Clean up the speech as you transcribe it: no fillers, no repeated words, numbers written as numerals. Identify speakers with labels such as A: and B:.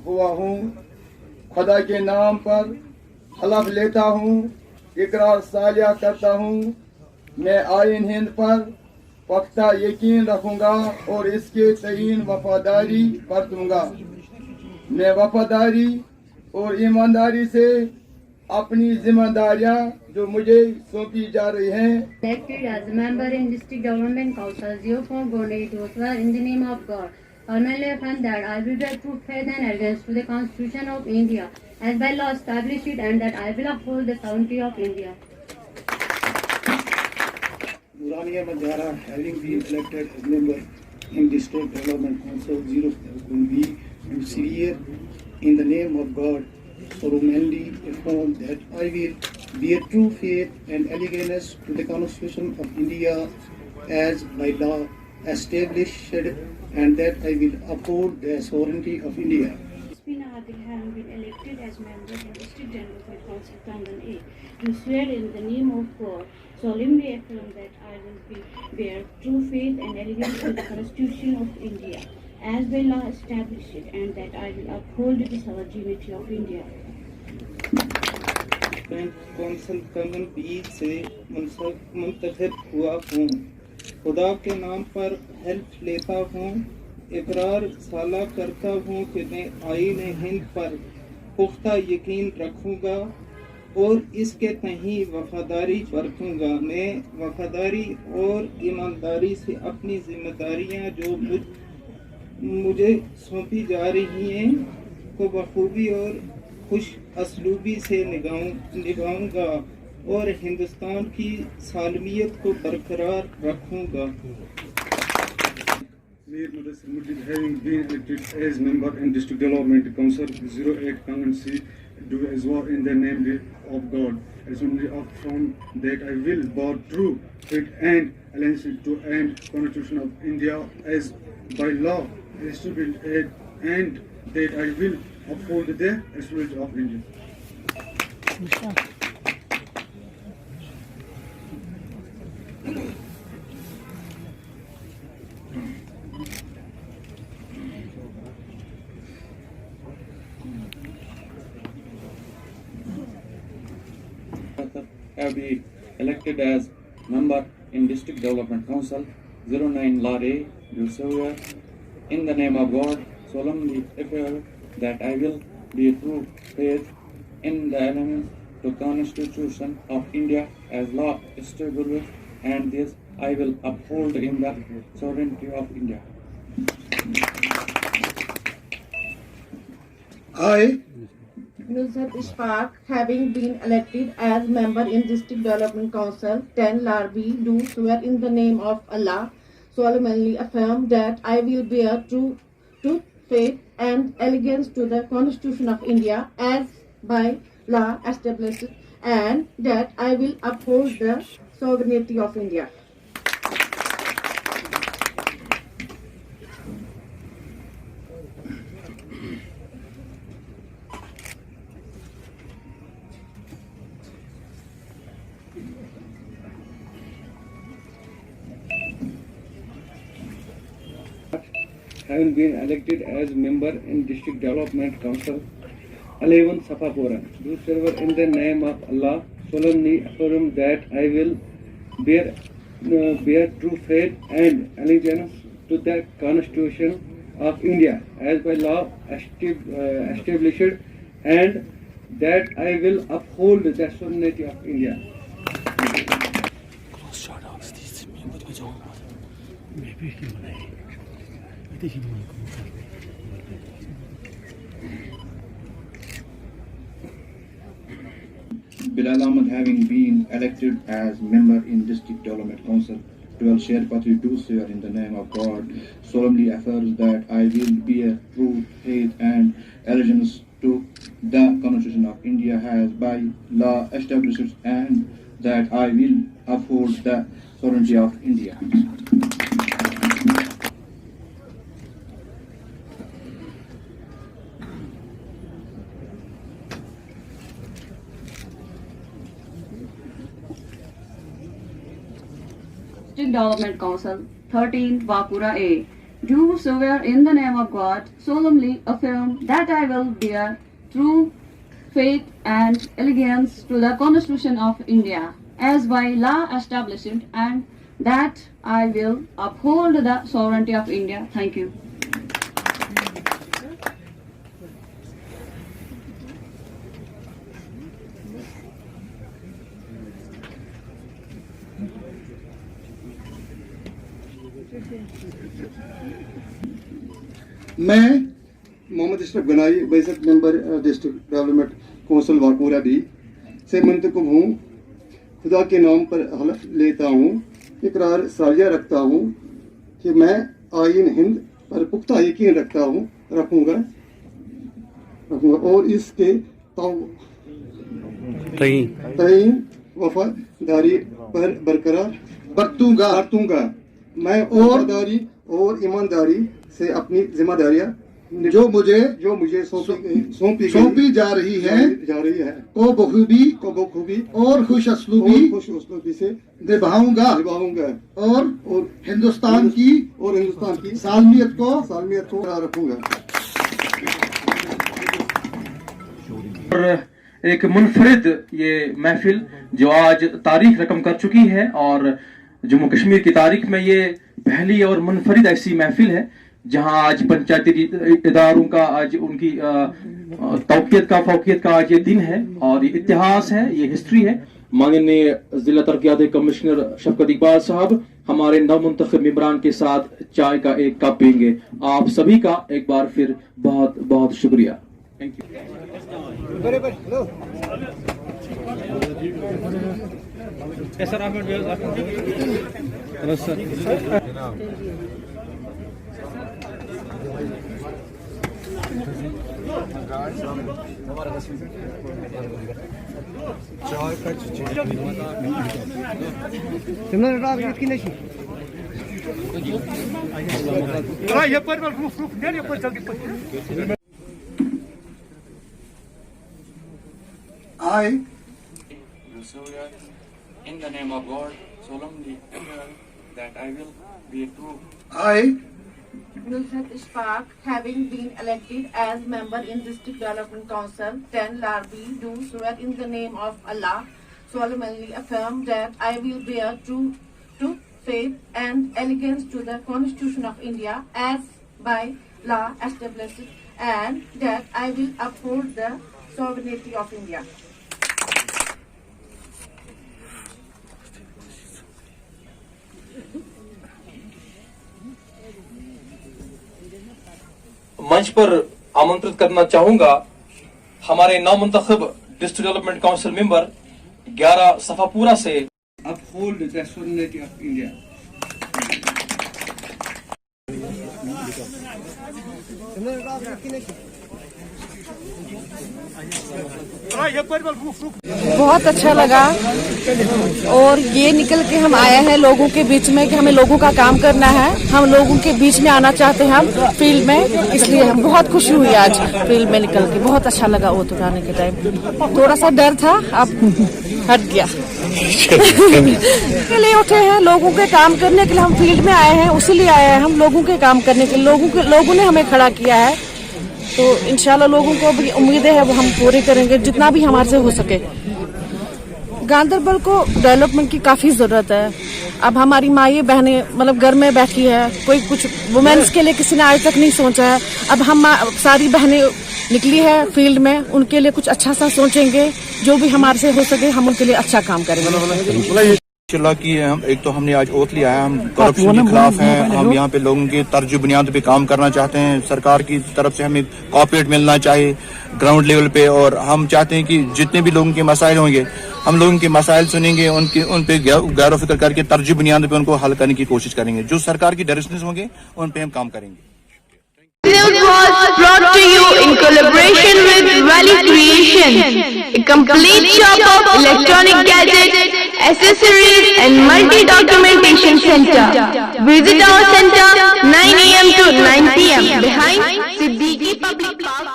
A: हुआ हूँ। खुदा के नाम पर हलफ लेता हूँ, इकरार सालिया करता हूँ, मैं आइन हिंद पर पुख्ता यकीन रखूँगा और इसके तईन वफादारी बरतूँगा। मैं वफादारी और ईमानदारी से अपनी जिम्मेदारियां जो मुझे सौंपी जा रही हैं
B: Elected as a member in District Development Council 04 to swear in the name of God. Solemnly affirm that I will bear true faith and allegiance to the Constitution of India as by law established and that I will uphold the sovereignty of India.
C: Nurania Mandara, having been elected as member in District Development Council 04 and swear in the name of God, solemnly affirm that I will bear true faith and allegiance to the Constitution of India as by law established and that I will uphold the sovereignty of India.
D: Spina Adil, having been elected as member in District Development Council Kangan A, do swear in the name of God, solemnly affirm that I will bear true faith and allegiance to the Constitution of India as by law established and that I will uphold the sovereignty of India.
E: कौंसल कंगन बी से मुंतखब हुआ हूँ। खुदा के नाम पर हल्फ लेता हूँ, इकरार साला करता हूँ कि मैं आईन हिंद पर पुख्ता यकीन रखूँगा और इसके तहीं वफादारी बरतूँगा। मैं वफादारी और ईमानदारी से अपनी जिम्मेदारियाँ जो मुझे सौंपी जा रही हैं को बखूबी और खुश असलूबी से निभाऊंगा और हिंदुस्तान की सालमियत को बरकरार रखूंगा।
F: Mir Mudassir Mujid, having been elected as member in District Development Council 08 Kangan C, do as well in the name of God. I solemnly affirm that I will bear true faith and allegiance to the Constitution of India as by law established and that I will uphold the sovereignty of India.
G: Have been elected as member in District Development Council 09 Lare, do swear in the name of God, solemnly affirm that I will be true faith in the allegiance to Constitution of India as law established and this I will uphold in the sovereignty of India.
C: I,
H: Nusrat Ishfaq, having been elected as member in District Development Council 10 Larbi, do swear in the name of Allah, solemnly affirm that I will bear true faith and allegiance to the Constitution of India as by law established and that I will uphold the sovereignty of India.
E: Having been elected as member in District Development Council 11 Safapura, do swear in the name of Allah, solemnly affirm that I will bear true faith and allegiance to the Constitution of India as by law established and that I will uphold the sovereignty of India.
I: Bilal Ahmed, having been elected as member in District Development Council 12 Sherpatri, do swear in the name of God, solemnly affirms that I will bear true faith and allegiance to the Constitution of India as by law established and that I will uphold the sovereignty of India.
B: District Development Council 13 Vakura A,
J: do swear in the name of God, solemnly affirm that I will bear true faith and allegiance to the Constitution of India as by law established, and that I will uphold the sovereignty of India. Thank you.
K: میں محمد اشرف گنائی best ممبر district development council واکورہ بھی سے منتخب ہوں. خدا کے نام پر حلف لیتا ہوں، اقرار ساریہ رکھتا ہوں کہ میں آئین ہند پر پختہ یقین رکھوں گا اور اس کے تعین وفاداری پر برقرار برتوں گا. میں وفاداری اور ایمانداری سے اپنی ذمہ داریاں جو مجھے سونپی جا رہی ہے کو بخوبی اور خوش اسلوبی سے نبھاؤں گا اور ہندوستان کی سالمیت کو رکھوں گا.
L: اور ایک منفرد یہ محفل جو آج تاریخ رقم کر چکی ہے، اور جموں کشمیر کی تاریخ میں یہ پہلی اور منفرد ایسی محفل ہے جہاں آج پنچایتی اداروں کا آج ان کی فوقیت کا آج یہ دن ہے، اور یہ اتہاس ہے، یہ ہسٹری ہے. ماننیہ ضلع ترقیاتی کمشنر شفقت اقبال صاحب ہمارے نو منتخب ممبران کے ساتھ چائے کا ایک کپ پئیں گے. آپ سبھی کا ایک بار پھر بہت بہت شکریہ. Thank you.
G: In the name of God, solemnly affirm that I will be true.
H: I, Nusrat Ishfaq, having been elected as member in District Development Council 10 Larbi, do swear in the name of Allah, solemnly affirm that I will bear true faith and allegiance to the Constitution of India as by law established, and that I will uphold the sovereignty of India.
L: منچ پر آمنترت کرنا چاہوں گا ہمارے نو منتخب district development council ممبر 11 صفحہ پورا سے.
C: Uphold the sovereignty of India.
H: بہت اچھا لگا، اور یہ نکل کے ہم آئے ہیں لوگوں کے بیچ میں کہ ہمیں لوگوں کا کام کرنا ہے. ہم لوگوں کے بیچ میں آنا چاہتے ہیں ہم فیلڈ میں، اس لیے ہم بہت خوشی ہوئی آج فیلڈ میں نکل کے. بہت اچھا لگا ووٹ اٹھانے کے ٹائم. تھوڑا سا ڈر تھا، اب ہٹ گیا. کے لیے اٹھے ہیں لوگوں کے کام کرنے کے لیے، ہم فیلڈ میں آئے ہیں اسی لیے آئے ہیں ہم لوگوں کے کام کرنے کے لیے. لوگوں نے ہمیں کھڑا کیا ہے، تو انشاءاللہ لوگوں کو بھی امیدیں ہیں وہ ہم پورے کریں گے جتنا بھی ہمارے سے ہو سکے. گاندربل کو ڈیولپمنٹ کی کافی ضرورت ہے. اب ہماری مائیں بہنیں مطلب گھر میں بیٹھی ہے، کوئی کچھ وومینس کے لیے کسی نے آج تک نہیں سوچا ہے. اب ہم ساری بہنیں نکلی ہے فیلڈ میں، ان کے لیے کچھ اچھا سا سوچیں گے، جو بھی ہمارے سے ہو سکے ہم ان کے لیے اچھا کام کریں گے.
I: اللہ کی ایک تو ہم نے آج اوتھ لیا ہے، ہم کرپشن کے خلاف ہیں. ہم یہاں پہ لوگوں کی طرز بنیاد پہ کام کرنا چاہتے ہیں. سرکار کی طرف سے ہمیں کوآپریٹ ملنا چاہیے گراؤنڈ لیول پہ، اور ہم چاہتے ہیں کہ جتنے بھی لوگوں کے مسائل ہوں گے ہم لوگوں کے مسائل سنیں گے، ان پہ غور و فکر کر کے طرز بنیاد پہ ان کو حل کرنے کی کوشش کریں گے. جو سرکار کی ڈائریکشنز ہوں گے ان پہ ہم کام کریں گے.
M: News was brought to you in collaboration with Valley Creations, a complete shop of electronic gadgets, accessories and multi-documentation center. Visit our center 9 AM to 9 PM behind Siddiqui Public Park.